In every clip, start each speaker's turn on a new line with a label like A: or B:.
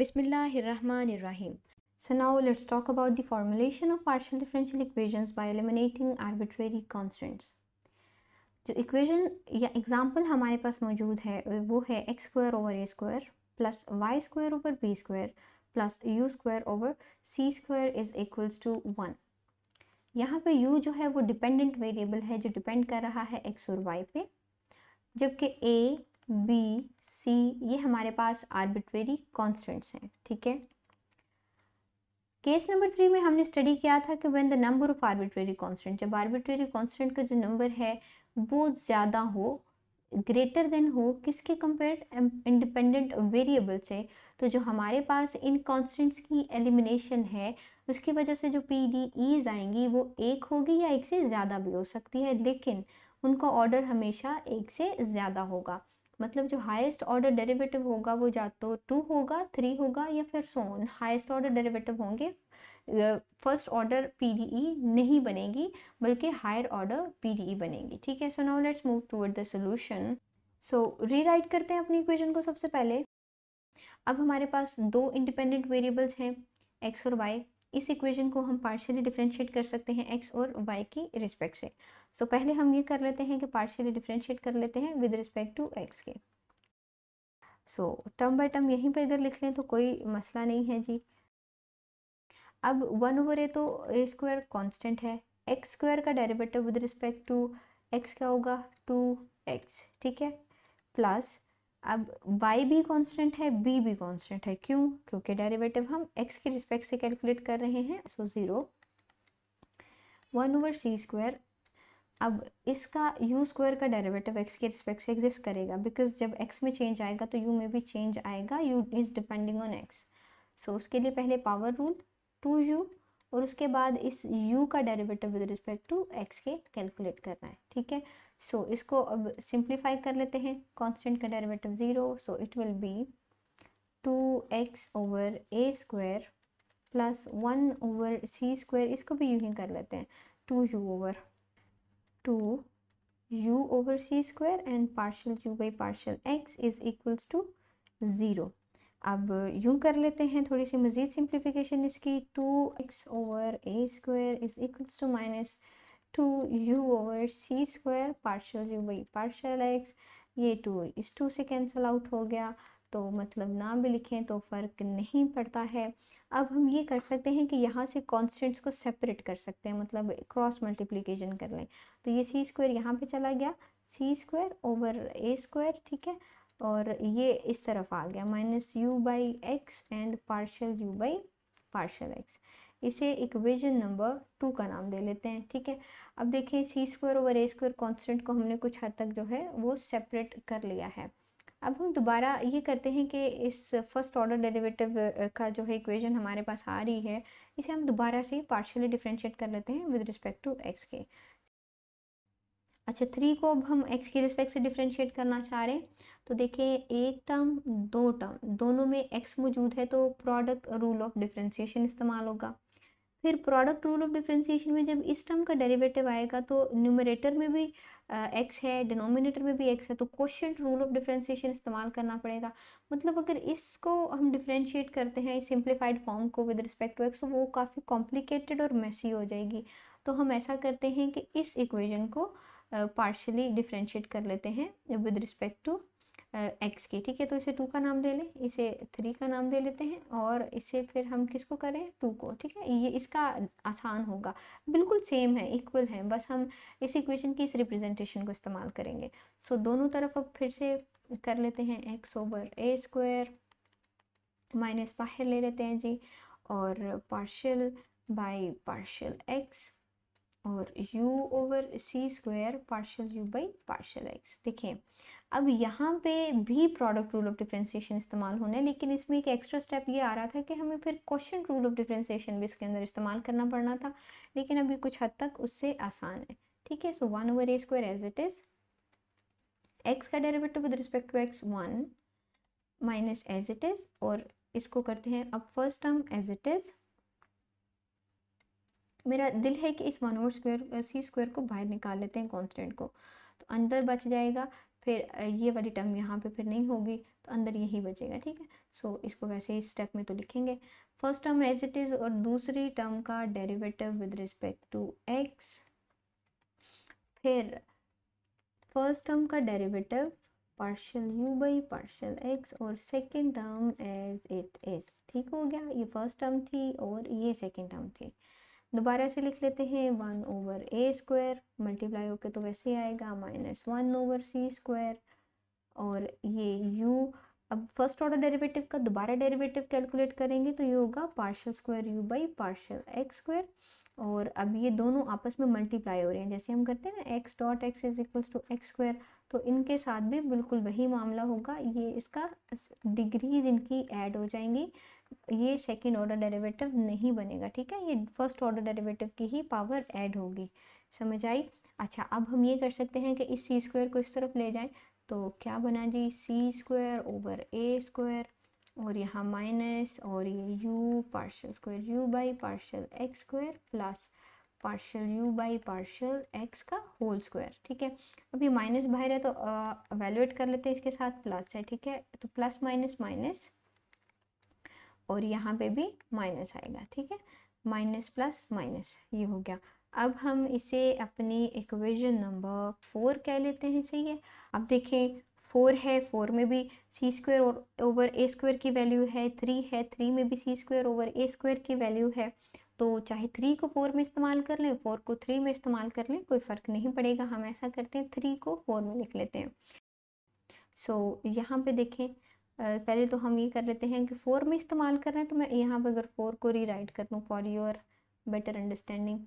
A: Bismillahirrahmanirrahim. So now let's talk about the formulation of partial differential equations by eliminating arbitrary constants. जो equation या example हमारे पास मौजूद है वो है x square over a square plus y square over b square plus u square over c square is equals to 1। यहाँ पे u जो है वो डिपेंडेंट वेरिएबल है जो डिपेंड कर रहा है x और y पे, जबकि a, b, c ये हमारे पास आर्बिट्रेरी कॉन्स्टेंट्स हैं। ठीक है, केस नंबर 3 में हमने स्टडी किया था कि when the number of arbitrary constant, जब आर्बिट्रेरी कांस्टेंट का जो नंबर है वो ज़्यादा हो, ग्रेटर देन हो किसके कंपेयर्ड इंडिपेंडेंट वेरिएबल से, तो जो हमारे पास इन कांस्टेंट्स की एलिमिनेशन है उसकी वजह से जो PDEs आएंगी वो एक होगी या एक से ज़्यादा भी हो सकती है, लेकिन उनका ऑर्डर हमेशा एक से ज़्यादा होगा। मतलब जो हाईएस्ट ऑर्डर डेरिवेटिव होगा वो या तो 2 होगा, 3 होगा या फिर so on. Highest order derivative होंगे, फर्स्ट ऑर्डर PDE नहीं बनेगी बल्कि हायर ऑर्डर PDE बनेगी। ठीक है, so now let's move toward the solution. So rewrite करते हैं अपनी इक्वेशन को। सबसे पहले अब हमारे पास दो इंडिपेंडेंट वेरिएबल्स हैं x और y। इस इक्वेशन को हम पार्शियली डिफरेंशिएट कर सकते हैं x और y की रिस्पेक्ट से। सो पहले हम ये कर लेते हैं कि पार्शियली डिफरेंशिएट कर लेते हैं विद रिस्पेक्ट टू x के। सो टर्म बाय टर्म यहीं पर इधर लिख लें तो कोई मसला नहीं है जी। अब 1/a तो a स्क्वायर कॉन्स्टेंट है, x स्क्वायर का derivative with respect to x क्या होगा 2x। ठीक है, प्लस अब y भी कांस्टेंट है, b भी कांस्टेंट है। क्यों? क्योंकि डेरिवेटिव हम x के रिस्पेक्ट से कैलकुलेट कर रहे हैं। सो 0 1/c स्क्वायर। अब इसका u स्क्वायर का डेरिवेटिव x के रिस्पेक्ट से एग्जिस्ट करेगा बिकॉज जब x में चेंज आएगा तो u में भी चेंज आएगा, u is depending on x। सो उसके लिए पहले पावर रूल 2u और उसके बाद इस u का derivative with respect to x के कैलकुलेट करना है। ठीक है, सो इसको अब सिंप्लीफाई कर लेते हैं। कांस्टेंट का derivative 0, so it will be 2x over a square plus 1/c square. इसको भी यूं ही कर लेते हैं 2u over c square and partial u by partial x is equals to 0। अब यूं कर लेते हैं थोड़ी सी मज़ीद सिंप्लीफिकेशन इसकी। 2x over a square is equals to minus 2u over c square partial u by partial x। ये 2 इस 2 से कैंसिल आउट हो गया, तो मतलब ना भी लिखें तो फ़र्क नहीं पड़ता है। अब हम ये कर सकते हैं कि यहाँ से कॉन्स्टेंट्स को सेपरेट कर सकते हैं, मतलब क्रॉस मल्टीप्लिकेशन कर लें। तो ये c स्क्वायर यहाँ पे चला गया, c square over a square. ठीक है, और ये इस तरफ आ गया minus u by x and partial u by partial x। इसे इक्वेशन नंबर 2 का नाम दे लेते हैं। ठीक है, अब देखें c square over a square constant को हमने कुछ हद तक जो है वो सेपरेट कर लिया है। अब हम दोबारा ये करते हैं कि इस फर्स्ट ऑर्डर डेरिवेटिव का जो है इक्वेशन हमारे पास आ रही है, इसे हम दोबारा से पार्शियली डिफरेंशिएट कर लेते हैं विद रिस्पेक्ट टू x के। अच्छा, 3 को अब हम x के रिस्पेक्ट से डिफरेंशिएट करना चाह रहे हैं तो देखिए एक टर्म दो टर्म दोनों में x मौजूद है तो प्रोडक्ट रूल ऑफ डिफरेंशिएशन इस्तेमाल होगा। फिर प्रोडक्ट रूल ऑफ डिफरेंशिएशन में जब इस टर्म का डेरिवेटिव आएगा तो न्यूमरेटर में भी x है, डिनोमिनेटर में भी x है, तो क्वोशिएंट रूल ऑफ डिफरेंशिएशन इस्तेमाल करना पड़ेगा। मतलब अगर इसको हम डिफरेंशिएट करते हैं सिंप्लीफाइड फॉर्म को विद रिस्पेक्ट टू x तो वो काफ़ी कॉम्प्लिकेटेड और मेसी हो जाएगी। तो हम ऐसा करते हैं कि इस इक्वेशन को पार्शियली डिफरेंशिएट कर लेते हैं विद रिस्पेक्ट टू x के। ठीक है, तो इसे 2 का नाम दे लें, इसे 3 का नाम दे लेते हैं और इसे फिर हम किसको करें 2 को। ठीक है, ये इसका आसान होगा, बिल्कुल सेम है, इक्वल है, बस हम इस इक्वेशन की इस रिप्रेजेंटेशन को इस्तेमाल करेंगे। सो दोनों तरफ अब फिर से कर लेते हैं x over a square minus बाहर ले लेते हैं जी, और पार्शियल बाई पार्शियल x और u over c square partial u by partial x। देखिए अब यहाँ पे भी प्रोडक्ट रूल ऑफ डिफरेंशिएशन इस्तेमाल होना है, लेकिन इसमें एक एक्स्ट्रा स्टेप ये आ रहा था कि हमें फिर क्वोशिएंट रूल ऑफ डिफरेंशिएशन भी इसके अंदर इस्तेमाल करना पड़ना था, लेकिन अभी कुछ हद तक उससे आसान है। ठीक है, so 1/a square as it is, x का derivative with respect to x 1 minus as it is, और इसको करते हैं अब first term as it is. मेरा दिल है कि इस 1/c स्क्वायर को बाहर निकाल लेते हैं कांस्टेंट को, तो अंदर बच जाएगा फिर ये वाली टर्म यहाँ पे फिर नहीं होगी, तो अंदर यही बचेगा, ठीक है। सो इसको वैसे ही स्टेप में तो लिखेंगे, first term as it is और दूसरी टर्म का derivative with respect to x, फिर फर्स्ट टर्म का derivative partial u by partial x और second term as it is, ठीक हो गया। ये फर्स्ट टर्म थी और ये सेकेंड टर्म थी। दोबारा से लिख लेते हैं, 1/a² मल्टीप्लाई होके तो वैसे ही आएगा -1/c², और ये u, अब फर्स्ट ऑर्डर डेरिवेटिव का दोबारा डेरिवेटिव कैलकुलेट करेंगे तो ये होगा partial square u by partial x², और अब ये दोनों आपस में मल्टीप्लाई हो रहे हैं, जैसे हम करते हैं ना x dot x is equals to x², तो इनके साथ भी बिल्कुल वही मामला होगा, ये इसका डिग्रीज इनकी ऐड हो जाएंगी, ये सेकेंड ऑर्डर डेरिवेटिव नहीं बनेगा, ठीक है, ये फर्स्ट ऑर्डर डेरिवेटिव की ही पावर ऐड होगी। समझ आई? अच्छा, अब हम ये कर सकते हैं कि इस c² को इस तरफ ले जाएं, तो क्या बना जी, c²/a² और यहाँ माइनस, और ये u partial square u by partial x² plus partial u by partial x का होल स्क्वायर, ठीक है। अब ये माइनस बाहर है तो एवेल्युएट कर लेते हैं, इसके साथ प्लस है, ठीक है, तो प्लस माइनस माइनस और यहाँ पे भी माइनस आएगा, ठीक है, माइनस प्लस माइनस ये हो गया। अब हम इसे अपनी इक्वेशन नंबर 4 कह लेते हैं, सही है। अब देखें 4 है, 4 में भी c² और ओवर a² की वैल्यू है, 3 है, 3 में भी c² ओवर a² की वैल्यू है, तो चाहे 3 को 4 में इस्तेमाल कर लें, 4 को 3 में इस्तेमाल कर लें, कोई फ़र्क नहीं पड़ेगा। हम ऐसा करते हैं, 3 को 4 में लिख लेते हैं। सो यहाँ पे देखें, पहले तो हम ये कर लेते हैं कि 4 में इस्तेमाल कर रहे हैं, तो मैं यहाँ पे अगर 4 को रीराइट कर लूँ फॉर योर बेटर अंडरस्टैंडिंग,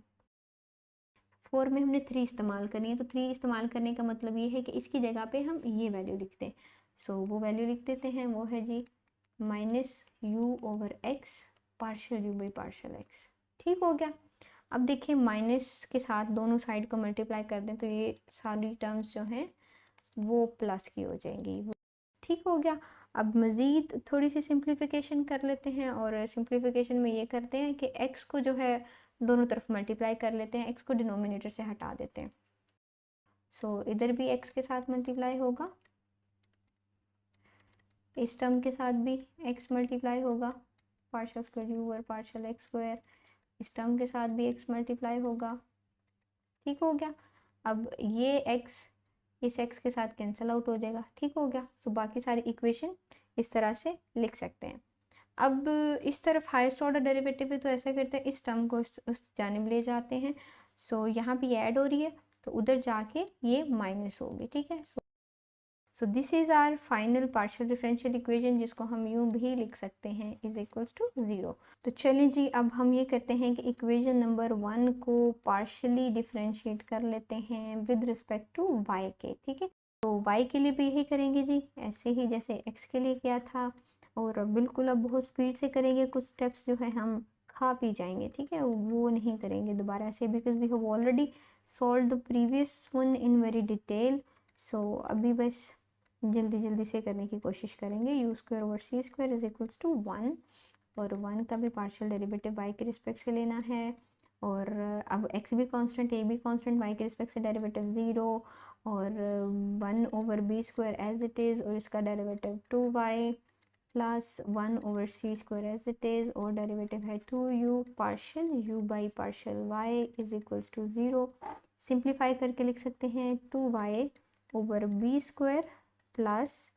A: 4 में हमने 3 इस्तेमाल करनी है, तो 3 इस्तेमाल करने का मतलब ये है कि इसकी जगह पे हम ये वैल्यू लिखते हैं। सो वो वैल्यू लिख देते हैं, वो है जी -u/x partial u by partial x, ठीक हो गया। अब देखिए माइनस के साथ दोनों साइड को मल्टीप्लाई कर दें तो ये सारी टर्म्स जो हैं वो प्लस की हो जाएंगी, ठीक हो गया। अब मज़ीद थोड़ी सी सिंप्लीफिकेशन कर लेते हैं, और सिंप्लीफिकेशन में ये करते हैं कि x को जो है दोनों तरफ मल्टीप्लाई कर लेते हैं, x को डिनोमिनेटर से हटा देते हैं। सो इधर भी x के साथ मल्टीप्लाई होगा, इस टर्म के साथ भी x मल्टीप्लाई होगा, पार्शियल स्क्वायर u और पार्शियल x², इस टर्म के साथ भी x मल्टीप्लाई होगा, ठीक हो गया। अब ये x इस x के साथ कैंसिल आउट हो जाएगा, ठीक हो गया। सो बाकी सारी इक्वेशन इस तरह से लिख सकते हैं। अब इस तरफ हाईएस्ट ऑर्डर डेरिवेटिव है, तो ऐसा करते हैं, इस टर्म को उस जानिब ले जाते हैं। सो यहाँ पे ऐड हो रही है तो उधर जाके ये माइनस होगी, ठीक है। So this is our final partial differential equation, जिसको हम यूँ भी लिख सकते हैं इज इक्वल्स टू 0। तो चलें जी, अब हम ये करते हैं कि इक्वेशन नंबर 1 को पार्शियली डिफरेंशिएट कर लेते हैं विद रिस्पेक्ट टू y के, ठीक है। तो y के लिए भी यही करेंगे जी, ऐसे ही जैसे x के लिए किया था, और बिल्कुल अब बहुत स्पीड से करेंगे, कुछ स्टेप्स जो है हम खा पी जाएंगे, ठीक है, वो नहीं करेंगे दोबारा से, because we have already solve the previous one in very detail. So अभी बस जल्दी जल्दी से करने की कोशिश करेंगे। u² over c² is equals to 1, और 1 का भी पार्शियल डेरिवेटिव y के रिस्पेक्ट से लेना है, और अब x भी कांस्टेंट, a भी कांस्टेंट, y के रिस्पेक्ट से डेरिवेटिव 0, और 1/b² एज इट इज़, और इसका derivative 2y plus 1/c² as it is, और डेरिवेटिव है 2u partial u by partial y is equals to 0। Simplify करके लिख सकते हैं 2y/b² plus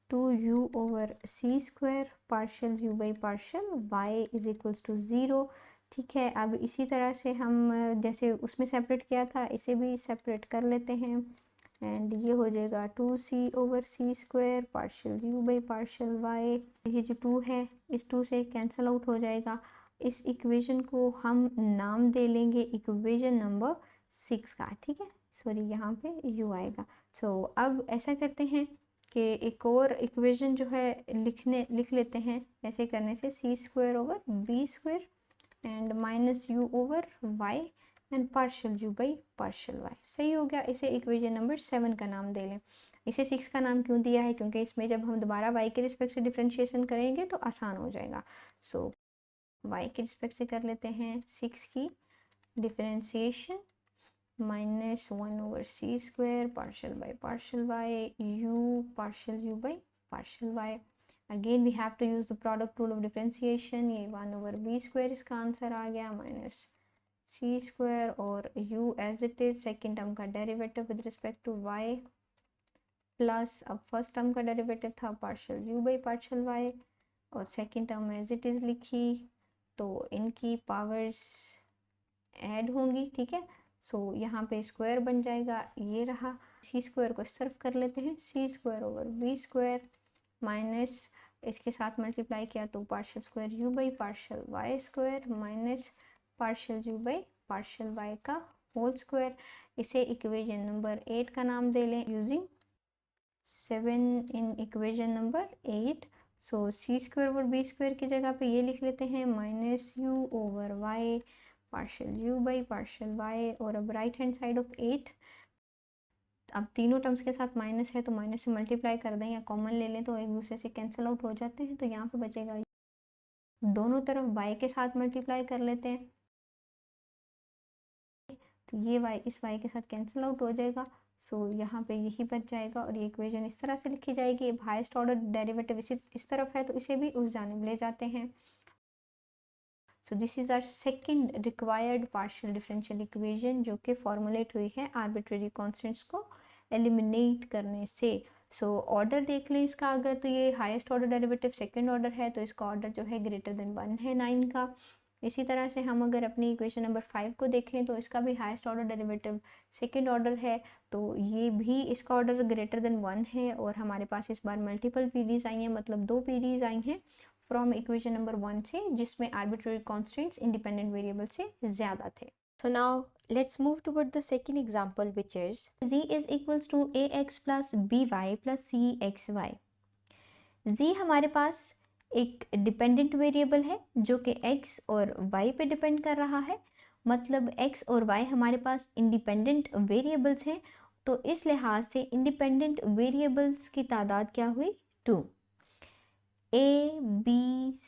A: 2u over c² partial u by partial y is equals to 0, ठीक है। अब इसी तरह से हम जैसे उसमें सेपरेट किया था, इसे भी सेपरेट कर लेते हैं, एंड ये हो जाएगा 2c over c² partial u by partial y, ये जो 2 है इस 2 से कैंसिल आउट हो जाएगा। इस इक्वेशन को हम नाम दे लेंगे इक्वेशन नंबर 6 का, ठीक है, सॉरी यहाँ पे u आएगा। सो अब ऐसा करते हैं कि एक और इक्वेशन जो है लिख लेते हैं, ऐसे करने से c² over b² and -u over y and partial u by partial y, सही हो गया। इसे इक्वेशन नंबर 7 का नाम दे लें। इसे 6 का नाम क्यों दिया है, क्योंकि इसमें जब हम दोबारा y के रिस्पेक्ट से डिफ्रेंशिएशन करेंगे तो आसान हो जाएगा। सो y के रिस्पेक्ट से कर लेते हैं 6 की differentiation, -1/c² partial by partial y u partial u by partial y. Again we have to use the product rule of differentiation. ये 1/b² इसका आंसर आ गया, -c² और u as it is. Second term का derivative with respect to y plus, अब first term का derivative था partial u by partial y और second term as it is लिखी, तो इनकी पावर्स ऐड होंगी. ठीक है, सो यहाँ पे स्क्वायर बन जाएगा, ये रहा. c² को सर्व कर लेते हैं, c²/b² माइनस इसके साथ मल्टीप्लाई किया तो partial square u by partial y² minus partial u by partial y का होल स्क्वायर. इसे इक्वेशन नंबर 8 का नाम दे लें using 7 in equation number 8. So c²/b² की जगह पे ये लिख लेते हैं -u/y partial u by partial y. और अब राइट हैंड साइड ऑफ 8, अब तीनों टर्म्स के साथ माइनस है तो माइनस से मल्टीप्लाई कर दें या कॉमन ले लें तो एक दूसरे से कैंसिल आउट हो जाते हैं. तो यहाँ पे बचेगा, दोनों तरफ y के साथ मल्टीप्लाई कर लेते हैं तो ये y इस y के साथ कैंसिल आउट हो जाएगा. सो यहाँ पे यही बच जाएगा और ये इक्वेशन इस तरह से लिखी जाएगी. अब हाईएस्ट ऑर्डर डेरिवेटिव इस तरफ है तो इसे भी उस जानिब ले जाते हैं. So this is our second required partial differential equation जो कि फॉर्मुलेट हुई है आर्बिट्रेरी कॉन्स्टेंट्स को एलिमिनेट करने से. सो ऑर्डर देख लें इसका, अगर तो ये highest order derivative second order है तो इसका ऑर्डर जो है ग्रेटर देन 1 है 9 का. इसी तरह से हम अगर अपनी इक्वेशन नंबर 5 को देखें तो इसका भी highest order derivative second order है, तो ये भी इसका ऑर्डर ग्रेटर देन 1 है. और हमारे पास इस बार मल्टीपल पीडीज आई हैं, मतलब 2 पीडीज आई हैं फ्रॉम इक्वेशन नंबर 1 से, जिसमें आर्बिट्रेरी कॉन्स्टेंट्स इंडिपेंडेंट वेरिएबल से ज़्यादा थे. So now let's move toward the second example, which is z is equals to ax plus by plus cxy. z हमारे पास एक डिपेंडेंट वेरिएबल है जो कि x और y पे डिपेंड कर रहा है, मतलब x और y हमारे पास इंडिपेंडेंट वेरिएबल्स हैं. तो इस लिहाज से इंडिपेंडेंट वेरिएबल्स की तादाद क्या हुई? 2. a b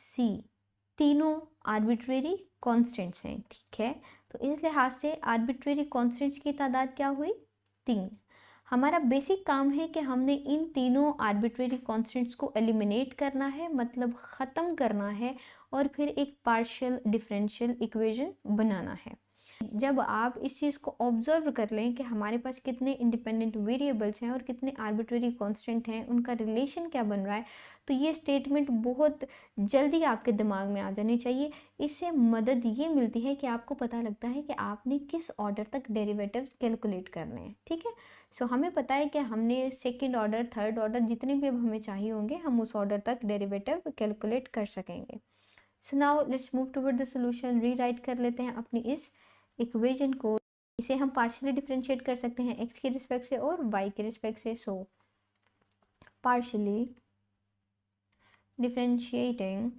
A: c तीनों आर्बिट्रेरी कॉन्स्टेंट्स हैं. ठीक है, तो इस लिहाज से आर्बिट्रेरी कॉन्स्टेंट्स की तादाद क्या हुई? 3. हमारा बेसिक काम है कि हमने इन तीनों आर्बिट्रेरी कॉन्स्टेंट्स को एलिमिनेट करना है, मतलब ख़त्म करना है और फिर एक पार्शियल डिफरेंशियल इक्वेशन बनाना है. जब आप इस चीज़ को ऑब्जर्व कर लें कि हमारे पास कितने इंडिपेंडेंट वेरिएबल्स हैं और कितने आर्बिट्रेरी कांस्टेंट हैं, उनका रिलेशन क्या बन रहा है, तो ये स्टेटमेंट बहुत जल्दी आपके दिमाग में आ जानी चाहिए. इससे मदद ये मिलती है कि आपको पता लगता है कि आपने किस ऑर्डर तक डेरिवेटिव्स कैलकुलेट करने हैं. ठीक है, सो हमें पता है कि हमने सेकेंड ऑर्डर, थर्ड ऑर्डर, जितने भी अब हमें चाहिए होंगे हम उस ऑर्डर तक डेरिवेटिव कैलकुलेट कर सकेंगे. So now let's move toward the solution. Rewrite कर लेते हैं अपनी इस इक्वेशन को. इसे हम पार्शियली डिफरेंशिएट कर सकते हैं x के रिस्पेक्ट से और y के रिस्पेक्ट से. So partially differentiating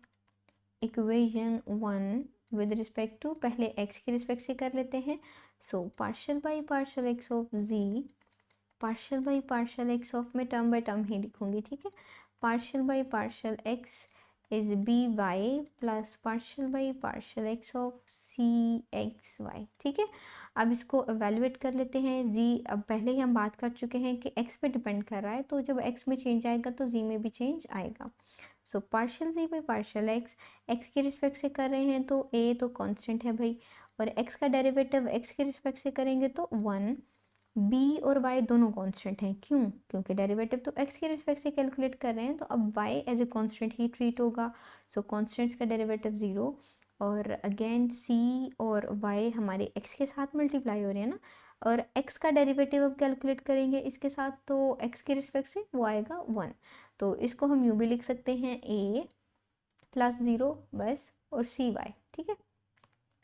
A: equation 1 with respect to, पहले x के रिस्पेक्ट से कर लेते हैं. So partial by partial x of z, partial by partial x of, मैं टर्म बाई टर्म ही लिखूंगी. ठीक है, partial by partial x is by plus partial by partial x of cxy. ठीक है, अब इसको एवेलुएट कर लेते हैं. z, अब पहले ही हम बात कर चुके हैं कि x पे डिपेंड कर रहा है, तो जब x में चेंज आएगा तो z में भी चेंज आएगा. So partial z by partial x के रिस्पेक्ट से कर रहे हैं तो a तो कांस्टेंट है भाई, और x का डेरिवेटिव x के रिस्पेक्ट से करेंगे तो 1. b और y दोनों कांस्टेंट हैं. क्यों? क्योंकि डेरिवेटिव तो x के रिस्पेक्ट से कैलकुलेट कर रहे हैं, तो अब y एज ए कांस्टेंट ही ट्रीट होगा. सो कांस्टेंट्स का डेरिवेटिव 0, और अगेन c और y हमारे x के साथ मल्टीप्लाई हो रहे हैं ना, और x का डेरिवेटिव अब कैलकुलेट करेंगे इसके साथ, तो x के रिस्पेक्ट से वो आएगा 1. तो इसको हम यूँ भी लिख सकते हैं a प्लस 0 बस और cy. ठीक है,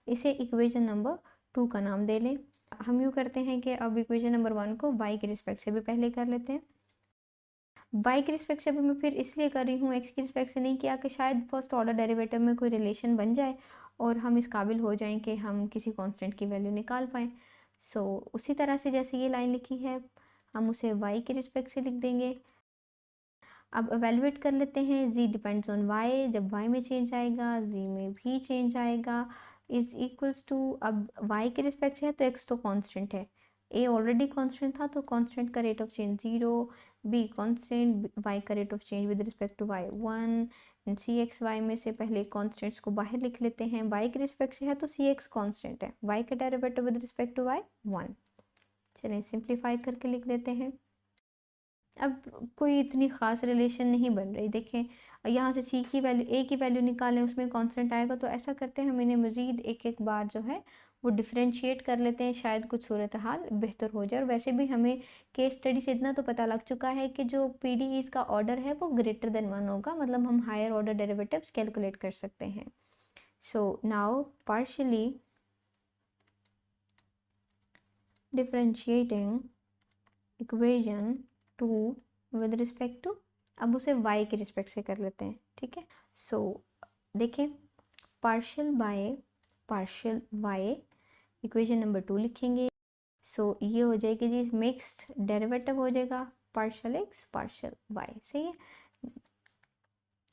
A: इसे इक्वेशन नंबर 2 का नाम दे लें. हम यूँ करते हैं कि अब इक्वेशन नंबर 1 को y के रिस्पेक्ट से भी पहले कर लेते हैं. y के रिस्पेक्ट से भी मैं फिर इसलिए कर रही हूँ, x के रिस्पेक्ट से नहीं किया कि शायद फर्स्ट ऑर्डर डेरिवेटिव में कोई रिलेशन बन जाए और हम इस काबिल हो जाएं कि हम किसी कांस्टेंट की वैल्यू निकाल पाएँ. सो उसी तरह से जैसे ये लाइन लिखी है हम उसे y के रिस्पेक्ट से लिख देंगे. अब एवेलुएट कर लेते हैं. z डिपेंड्स ऑन y, जब y में चेंज आएगा z में भी चेंज आएगा, इज इक्वल्स टू, अब y के रिस्पेक्ट से है तो x तो कांस्टेंट है, ए ऑलरेडी कांस्टेंट था तो कांस्टेंट का rate of change 0, B constant, Y का rate of change with respect to Y 1, and C X Y में से पहले कांस्टेंट्स को बाहर लिख लेते हैं। वाई के रिस्पेक्ट से है तो सी एक्स कॉन्स्टेंट है, वाई का derivative with respect to Y 1। चलिए सिंप्लीफाई करके लिख देते हैं। अब कोई इतनी ख़ास रिलेशन नहीं बन रही, देखें यहाँ से सी की वैल्यू, ए की वैल्यू निकालें उसमें कांस्टेंट आएगा, तो ऐसा करते हैं हम इन्हें मज़ीद एक एक बार जो है वो डिफ्रेंशिएट कर लेते हैं, शायद कुछ सूरत हाल बेहतर हो जाए। और वैसे भी हमें केस स्टडी से इतना तो पता लग चुका है कि जो PDEs का ऑर्डर है वो ग्रेटर देन 1 होगा, मतलब हम हायर ऑर्डर डेरिवेटिव्स कैलकुलेट कर सकते हैं। So now partially differentiating equation 2 with respect to, अब उसे y के रिस्पेक्ट से कर लेते हैं, ठीक है। सो देखें, partial bye partial y, equation number 2 लिखेंगे। सो ये हो जाएगी जी मिक्स्ड डेरिवेटिव हो जाएगा पार्शियल x पार्शियल y, सही है,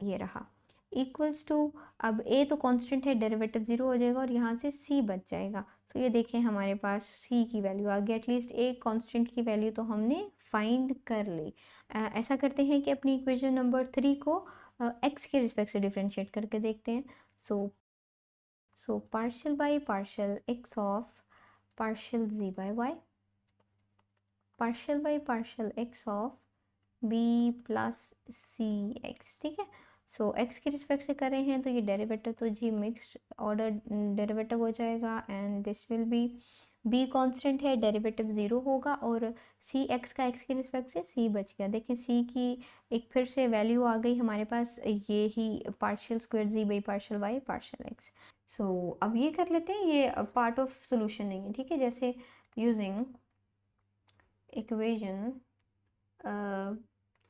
A: ये रहा इक्वल्स टू, अब a तो कांस्टेंट है, डेरिवेटिव 0 हो जाएगा और यहाँ से c बच जाएगा। तो ये देखें हमारे पास c की वैल्यू आ गई, एटलीस्ट एक कांस्टेंट की वैल्यू तो हमने फाइंड कर ली। ऐसा करते हैं कि अपनी इक्वेशन नंबर 3 को x के रिस्पेक्ट से डिफ्रेंशिएट करके देखते हैं। So partial by partial x of partial z by y, partial by partial x of b plus C X, ठीक है। सो x के रिस्पेक्ट से कर रहे हैं तो ये डेरिवेटिव तो जी मिक्स्ड ऑर्डर डेरिवेटिव हो जाएगा, and this will be, b constant है, डेरिवेटिव 0 होगा, और सी एक्स का x के रिस्पेक्ट से c बच गया। देखें c की एक फिर से वैल्यू आ गई हमारे पास, ये ही partial square z by partial y partial x। So अब ये कर लेते हैं, ये पार्ट ऑफ सोल्यूशन नहीं है, ठीक है। जैसे यूजिंग इक्वेशन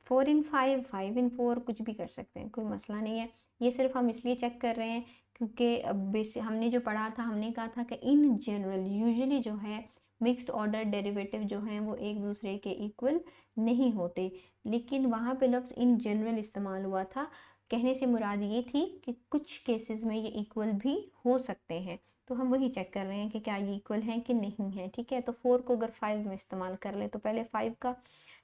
A: 4 इन 5, 5 इन 4, कुछ भी कर सकते हैं, कोई मसला नहीं है। ये सिर्फ हम इसलिए चेक कर रहे हैं क्योंकि हमने जो पढ़ा था, हमने कहा था कि इन जनरल यूजुअली जो है मिक्स्ड ऑर्डर डेरिवेटिव जो हैं वो एक दूसरे के इक्वल नहीं होते, लेकिन वहाँ पे लफ्ज़ इन जनरल इस्तेमाल हुआ था। कहने से मुराद ये थी कि कुछ केसेस में ये इक्वल भी हो सकते हैं, तो हम वही चेक कर रहे हैं कि क्या ये इक्वल हैं कि नहीं है, ठीक है। तो 4 को अगर 5 में इस्तेमाल कर ले तो पहले 5 का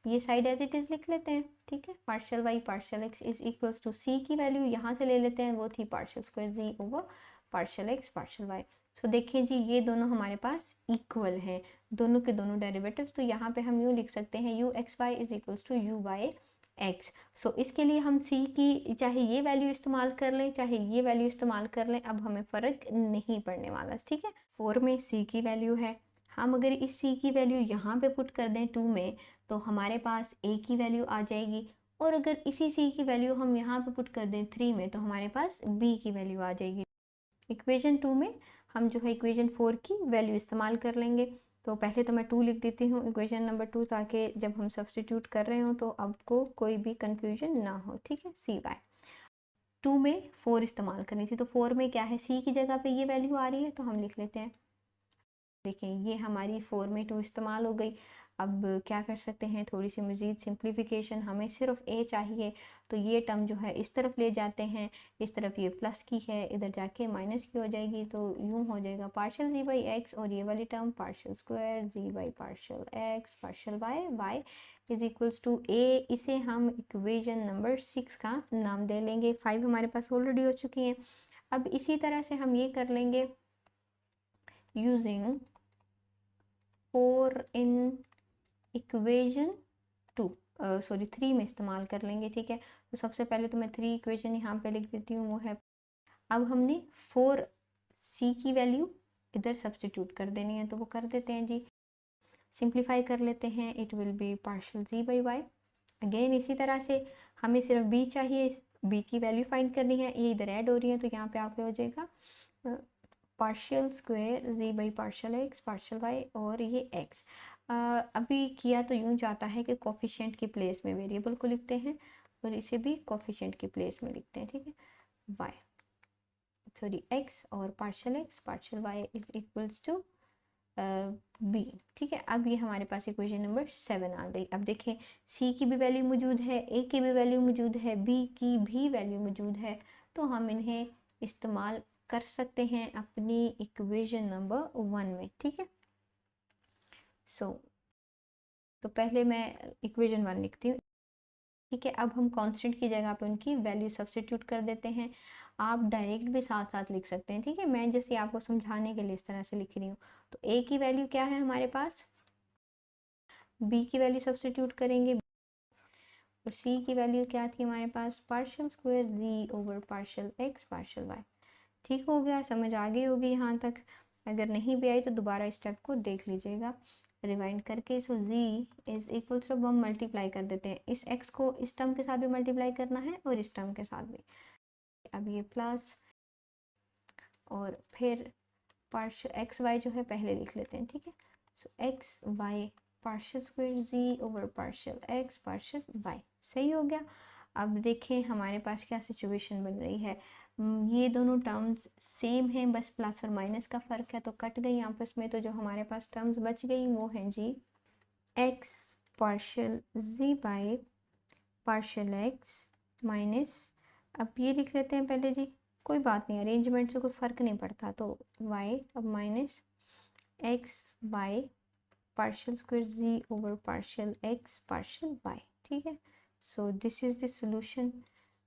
A: ये साइड एज इट इज़ लिख लेते हैं, ठीक है। Partial Y partial X is equals to C की वैल्यू यहाँ से ले लेते हैं, वो थी पार्शियल स्क्वायर जी over partial x partial Y. So देखिए जी ये दोनों हमारे पास इक्वल हैं, दोनों के दोनों डेरिवेटिव्स, तो यहाँ पे हम यूँ लिख सकते हैं U X Y is equals to U Y X. So इसके लिए हम c की चाहे ये वैल्यू इस्तेमाल कर लें चाहे ये वैल्यू इस्तेमाल कर लें, अब हमें फ़र्क नहीं पड़ने वाला, ठीक है। 4 में c की वैल्यू है, हम अगर इस c की वैल्यू यहाँ पे पुट कर दें 2 में तो हमारे पास a की वैल्यू आ जाएगी, और अगर इसी c की वैल्यू हम यहाँ पे पुट कर दें 3 में तो हमारे पास b की वैल्यू आ जाएगी। इक्वेशन 2 में हम जो है इक्वेशन 4 की वैल्यू इस्तेमाल कर लेंगे, तो पहले तो मैं 2 लिख देती हूँ इक्वेशन नंबर 2, ताकि जब हम सब्सटीट्यूट कर रहे हो तो आपको कोई भी कंफ्यूजन ना हो, ठीक है। सी बाय 2 में 4 इस्तेमाल करनी थी, तो 4 में क्या है, सी की जगह पे ये वैल्यू आ रही है तो हम लिख लेते हैं। देखें ये हमारी 4 में 2 इस्तेमाल हो गई। अब क्या कर सकते हैं, थोड़ी सी मज़ीद सिंप्लीफिकेशन, हमें सिर्फ a चाहिए, तो ये टर्म जो है इस तरफ ले जाते हैं, इस तरफ ये प्लस की है, इधर जाके माइनस की हो जाएगी, तो यूँ हो जाएगा पार्शियल जी बाई एक्स, और ये वाली term partial square z by partial x partial y, y is equals to a। इसे हम इक्वेशन नंबर 6 का नाम दे लेंगे, 5 हमारे पास ऑलरेडी हो चुकी हैं। अब इसी तरह से हम ये कर लेंगे यूजिंग 4 इन इक्वेशन 2 सॉरी 3 में इस्तेमाल कर लेंगे, ठीक है। तो सबसे पहले तो मैं 3 इक्वेशन यहाँ पे लिख देती हूँ, वो है, अब हमने 4 c की वैल्यू इधर सब्सटीट्यूट कर देनी है, तो वो कर देते हैं जी, सिंप्लीफाई कर लेते हैं, it will be partial ji by y. Again इसी तरह से हमें सिर्फ b चाहिए, b की वैल्यू फाइंड करनी है, ये इधर ऐड हो रही है तो यहाँ पे आके हो जाएगा partial square z by partial x partial y, और ये x अभी किया तो यूँ जाता है कि कोफिशिएंट की प्लेस में वेरिएबल को लिखते हैं और इसे भी कोफिशिएंट की प्लेस में लिखते हैं, ठीक है। y सॉरी x और partial x partial y is equals to b, ठीक है। अब ये हमारे पास इक्वेशन नंबर 7 आ गई। अब देखें c की भी वैल्यू मौजूद है, a की भी वैल्यू मौजूद है, b की भी वैल्यू मौजूद है, तो हम इन्हें इस्तेमाल कर सकते हैं अपनी इक्वेशन नंबर 1 में, ठीक है। तो पहले मैं इक्वेशन 1 लिखती हूँ, ठीक है। अब हम कांस्टेंट की जगह पे उनकी वैल्यू सब्स्टिट्यूट कर देते हैं। आप डायरेक्ट भी साथ साथ लिख सकते हैं, ठीक है। मैं जैसे आपको समझाने के लिए इस तरह से लिख रही हूँ। तो ए की वैल्यू क्या है हमारे पास, बी की वैल्यू सब्स्टिट्यूट करेंगे, और सी की वैल्यू क्या थी हमारे पास, पार्शियल स्क्वायर जी over partial x partial Y. ठीक हो गया, समझ आ गई होगी यहाँ तक। अगर नहीं भी आई तो दोबारा स्टेप को देख लीजिएगा रिवाइंड करके। सो z इज इक्वल्स टू, हम मल्टीप्लाई कर देते हैं, इस x को इस टर्म के साथ भी मल्टीप्लाई करना है और इस टर्म के साथ भी। अब ये प्लस और फिर पार्शियल एक्स वाई जो है पहले लिख लेते हैं, ठीक है। So X Y partial square जी over partial x partial Y, सही हो गया। अब देखें हमारे पास क्या सिचुएशन बन रही है। ये दोनों टर्म्स सेम हैं, बस प्लस और माइनस का फ़र्क है, तो कट गई आपस में। तो जो हमारे पास टर्म्स बच गई वो हैं Z X partial ji by partial X minus, अब ये लिख लेते हैं पहले जी, कोई बात नहीं, अरेंजमेंट से कोई फ़र्क नहीं पड़ता। तो y अब minus x by partial square ji over partial x partial y, ठीक है। So this is the solution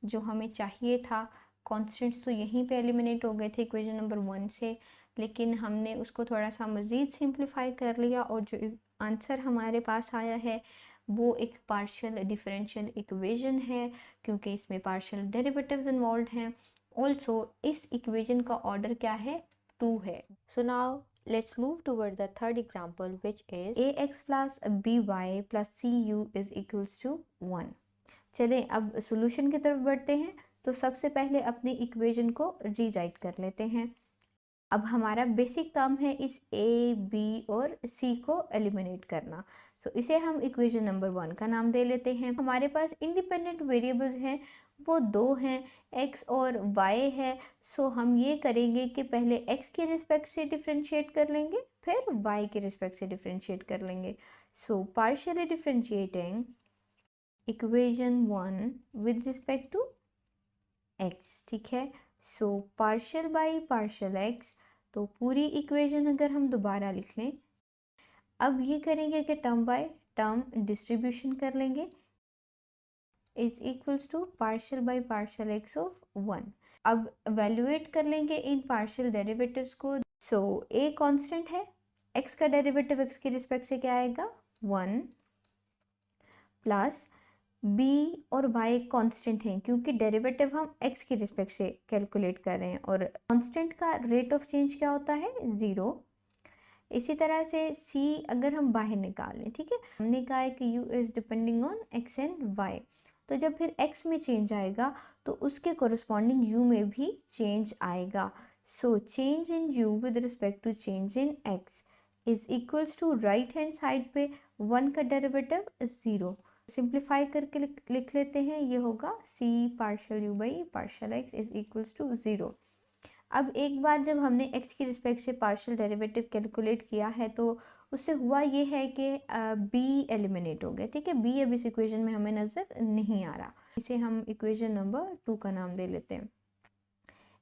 A: जो हमें चाहिए था। कॉन्स्टेंट्स तो यहीं पे एलिमिनेट हो गए थे इक्वेशन नंबर 1 से, लेकिन हमने उसको थोड़ा सा मज़ीद सिंप्लीफाई कर लिया, और जो आंसर हमारे पास आया है वो एक पार्शियल डिफरेंशियल इक्वेशन है, क्योंकि इसमें पार्शियल डेरिवेटिव्स इन्वॉल्व हैं। ऑल्सो इस इक्वेशन का ऑर्डर क्या है, 2 है। So now let's move toward the third example, which is ax plus by plus cu is equals to 1। चलें अब सॉल्यूशन की तरफ बढ़ते हैं। तो सबसे पहले अपनी इक्वेशन को रीराइट कर लेते हैं। अब हमारा बेसिक काम है इस ए बी और सी को एलिमिनेट करना। सो इसे हम इक्वेशन नंबर 1 का नाम दे लेते हैं। हमारे पास इंडिपेंडेंट वेरिएबल्स हैं, वो 2 हैं, x और y है। सो हम ये करेंगे कि पहले x के रिस्पेक्ट से डिफ्रेंशिएट कर लेंगे, फिर y के रिस्पेक्ट से डिफ्रेंशिएट कर लेंगे। So partially differentiating equation 1 with respect to x, ठीक है। So partial by partial x, तो पूरी इक्वेशन अगर हम दोबारा लिख लें, अब ये करेंगे कि टर्म बाय टर्म डिस्ट्रीब्यूशन कर लेंगे, is equals to partial by partial x of 1। अब एवेल्युएट कर लेंगे इन पार्शियल डेरिवेटिव्स को। सो ए कांस्टेंट है, x का डेरिवेटिव x के रिस्पेक्ट से क्या आएगा, 1, प्लस b और y कांस्टेंट हैं, क्योंकि डेरिवेटिव हम x के रिस्पेक्ट से कैलकुलेट कर रहे हैं, और कांस्टेंट का रेट ऑफ चेंज क्या होता है, 0। इसी तरह से c अगर हम बाहर निकाल लें, ठीक है, हमने कहा है कि u is depending on x and y, तो जब फिर x में चेंज आएगा तो उसके कोरस्पॉन्डिंग u में भी चेंज आएगा। So change in u with respect to change in x is equals to right hand side पे 1 का डेरिवेटिव 0। सिंप्लीफाई करके लिख लेते हैं, ये होगा c partial u by partial x is equals to 0। अब एक बार जब हमने x की रिस्पेक्ट से पार्शियल डेरिवेटिव कैलकुलेट किया है, तो उससे हुआ ये है कि b एलिमिनेट हो गया, ठीक है। b अब इस इक्वेशन में हमें नज़र नहीं आ रहा, इसे हम इक्वेशन नंबर 2 का नाम दे लेते हैं।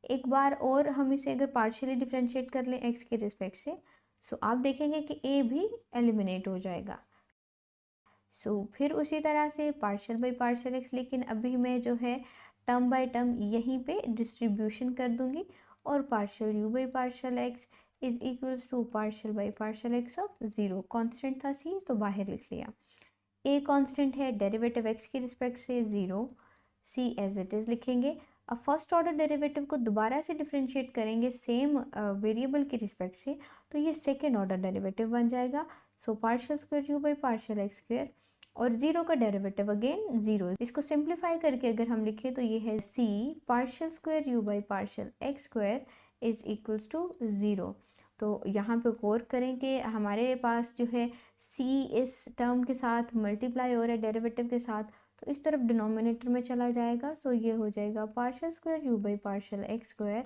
A: एक बार और हम इसे अगर पार्शियली डिफ्रेंशिएट कर लें x के रिस्पेक्ट से, सो आप देखेंगे कि a भी एलिमिनेट हो जाएगा। सो फिर उसी तरह से पार्शियल बाई पार्शियल x, लेकिन अभी मैं जो है टर्म बाय टर्म यहीं पे डिस्ट्रीब्यूशन कर दूंगी, और partial u by partial x is equals to partial by partial x of 0। Constant था c, तो बाहर लिख लिया। a कांस्टेंट है, डेरिवेटिव x की रिस्पेक्ट से 0, c एज इट इज़ लिखेंगे। अब फर्स्ट ऑर्डर डेरिवेटिव को दोबारा से डिफ्रेंशिएट करेंगे सेम वेरिएबल की रिस्पेक्ट से, तो ये सेकेंड ऑर्डर डेरिवेटिव बन जाएगा। So partial square u by partial x square, और 0 का डेरिवेटिव अगेन 0। इसको सिंप्लीफाई करके अगर हम लिखें तो ये है c partial square u by partial x square is equals to 0। तो यहाँ पे गौर करें कि हमारे पास जो है c इस टर्म के साथ मल्टीप्लाई हो रहा है डेरिवेटिव के साथ, तो इस तरफ डिनोमिनेटर में चला जाएगा। सो ये हो जाएगा partial square u by partial x square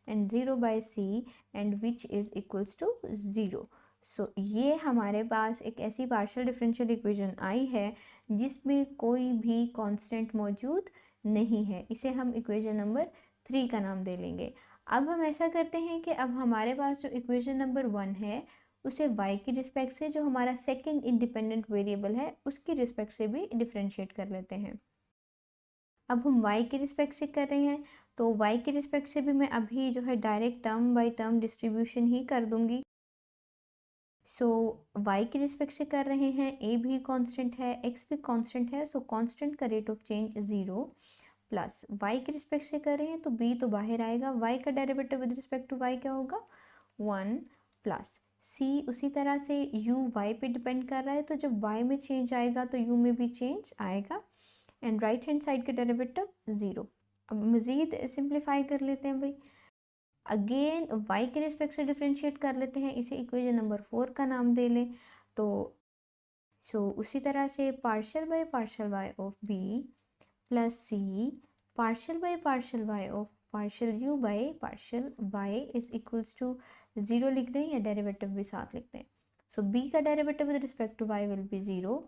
A: and 0 by c and which is equals to 0। So ये हमारे पास एक ऐसी पार्शियल डिफरेंशियल इक्वेशन आई है जिसमें कोई भी कांस्टेंट मौजूद नहीं है, इसे हम इक्वेशन नंबर 3 का नाम दे लेंगे। अब हम ऐसा करते हैं कि अब हमारे पास जो इक्वेशन नंबर 1 है उसे y की रिस्पेक्ट से, जो हमारा सेकंड इंडिपेंडेंट वेरिएबल है, उसकी रिस्पेक्ट से भी डिफरेंशिएट कर लेते हैं। अब हम y की रिस्पेक्ट से कर रहे हैं, तो y की रिस्पेक्ट से भी मैं अभी जो है direct term by term distribution ही कर दूंगी। सो y की रिस्पेक्ट से कर रहे हैं, a भी कांस्टेंट है, x भी कांस्टेंट है, सो कांस्टेंट का rate of change 0, plus y की रिस्पेक्ट से कर रहे हैं तो b तो बाहर आएगा, y का derivative with respect to y क्या होगा 1, प्लस c उसी तरह से u y पे डिपेंड कर रहा है, तो जब y में चेंज आएगा तो u में भी चेंज आएगा, एंड राइट हैंड साइड का डेरिवेटिव 0। अब मज़ीद सिंप्लीफाई कर लेते हैं भाई, अगेन y के रिस्पेक्ट से डिफ्रेंशिएट कर लेते हैं, इसे इक्वेशन नंबर 4 का नाम दे लें। तो उसी तरह से partial y of b plus c partial y of partial u by partial y is equals to 0 लिख दें या डेरिवेटिव भी साथ लिख दें। सो b का derivative with respect to y will be 0,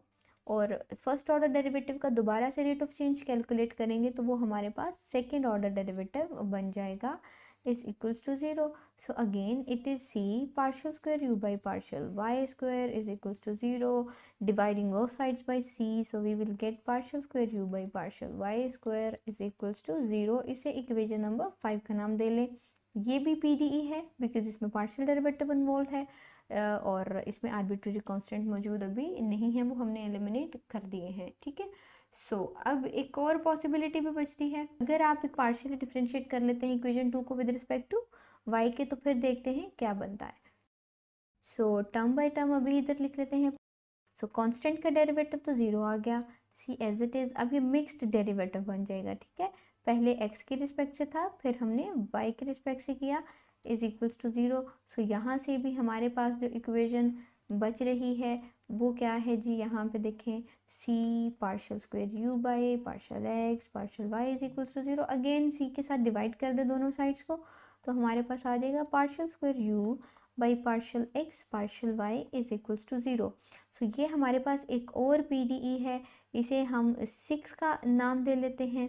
A: और फर्स्ट ऑर्डर डेरिवेटिव का दोबारा से रेट ऑफ चेंज कैलकुलेट करेंगे तो वो हमारे पास सेकेंड ऑर्डर डेरिवेटिव बन जाएगा is equals to 0. So again it is c partial square u by partial y square is equals to 0, dividing both sides by c, so we will get partial square u by partial y square is equals to 0। इसे equation number 5 का नाम दे लें। ये भी PDE है because इसमें partial derivative involve है, और इसमें आर्बिट्रेरी कांस्टेंट मौजूद अभी नहीं है, वो हमने एलिमिनेट कर दिए हैं, ठीक है। अब एक और पॉसिबिलिटी भी बचती है, अगर आप एक पार्शियली डिफरेंशिएट कर लेते हैं इक्वेशन 2 को विद रिस्पेक्ट टू y के, तो फिर देखते हैं क्या बनता है। टर्म बाय टर्म अभी इधर लिख लेते हैं। कांस्टेंट का डेरिवेटिव तो 0 आ गया, सी एज इट इज़, अब ये मिक्स्ड डेरिवेटिव बन जाएगा, ठीक है। पहले x के रिस्पेक्ट से था, फिर हमने y के रिस्पेक्ट से किया, इज इक्वल्स टू 0। यहाँ से भी हमारे पास जो इक्वेशन बच रही है वो क्या है जी, यहाँ पे देखें c partial square u by partial x partial y is equals to 0। Again c के साथ डिवाइड कर दे दोनों साइड्स को, तो हमारे पास आ जाएगा partial square u by partial x partial y is equals to 0। ये हमारे पास एक और PDE है, इसे हम 6 का नाम दे लेते हैं।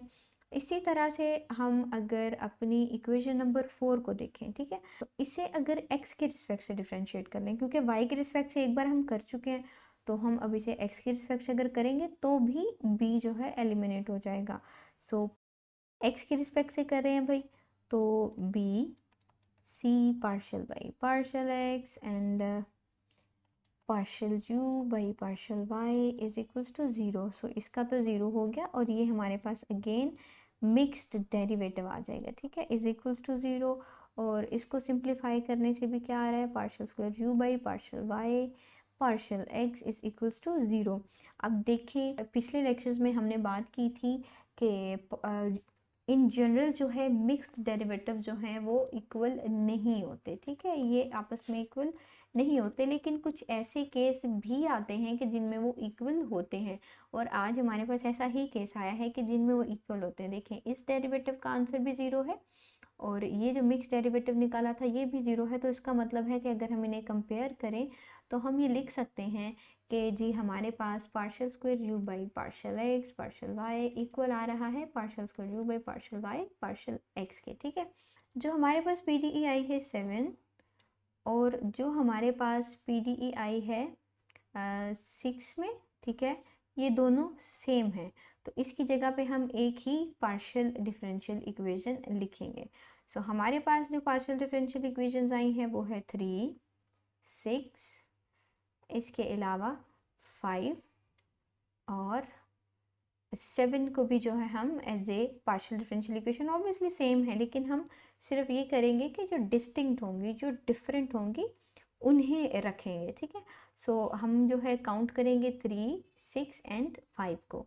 A: इसी तरह से हम अगर अपनी इक्वेशन नंबर 4 को देखें, ठीक है, तो इसे अगर x के रिस्पेक्ट से डिफरेंशिएट कर लें, क्योंकि y के रिस्पेक्ट से एक बार हम कर चुके हैं, तो हम अब इसे x के रिस्पेक्ट से अगर करेंगे तो भी b जो है एलिमिनेट हो जाएगा। x के रिस्पेक्ट से कर रहे हैं भाई, तो b c partial by partial x and partial u by partial y is equals to 0। इसका तो 0 हो गया, और ये हमारे पास अगेन मिक्स्ड डेरिवेटिव आ जाएगा, ठीक है, इज इक्वल्स टू 0। और इसको सिंप्लीफाई करने से भी क्या आ रहा है, partial square u by partial y partial x is equals to 0। अब देखिए पिछले लेक्चर्स में हमने बात की थी कि इन जनरल जो है मिक्स्ड डेरिवेटिव जो हैं वो इक्वल नहीं होते, ठीक है, ये आपस में इक्वल नहीं होते, लेकिन कुछ ऐसे केस भी आते हैं कि जिनमें वो इक्वल होते हैं, और आज हमारे पास ऐसा ही केस आया है कि जिनमें वो इक्वल होते हैं। देखें इस डेरिवेटिव का आंसर भी 0 है, और ये जो मिक्स डेरिवेटिव निकाला था ये भी 0 है, तो इसका मतलब है कि अगर हम इन्हें कंपेयर करें तो हम ये लिख सकते हैं कि जी हमारे पास partial square u by partial x partial y equal आ रहा है partial square u by partial y partial x के, ठीक है। जो हमारे पास PDE आई है 7, और जो हमारे पास PDE आई है 6 में, ठीक है, ये दोनों सेम है, तो इसकी जगह पे हम एक ही पार्शियल डिफरेंशियल इक्वेशन लिखेंगे। हमारे पास जो पार्शियल डिफरेंशियल इक्वेशंस आई हैं वो है 3, 6, इसके अलावा 5 और 7 को भी जो है हम as a partial differential equation, obviously same है, लेकिन हम सिर्फ ये करेंगे कि जो डिस्टिंक्ट होंगी, जो डिफरेंट होंगी, उन्हें रखेंगे, ठीक है। हम जो है काउंट करेंगे 3, 6 एंड 5 को।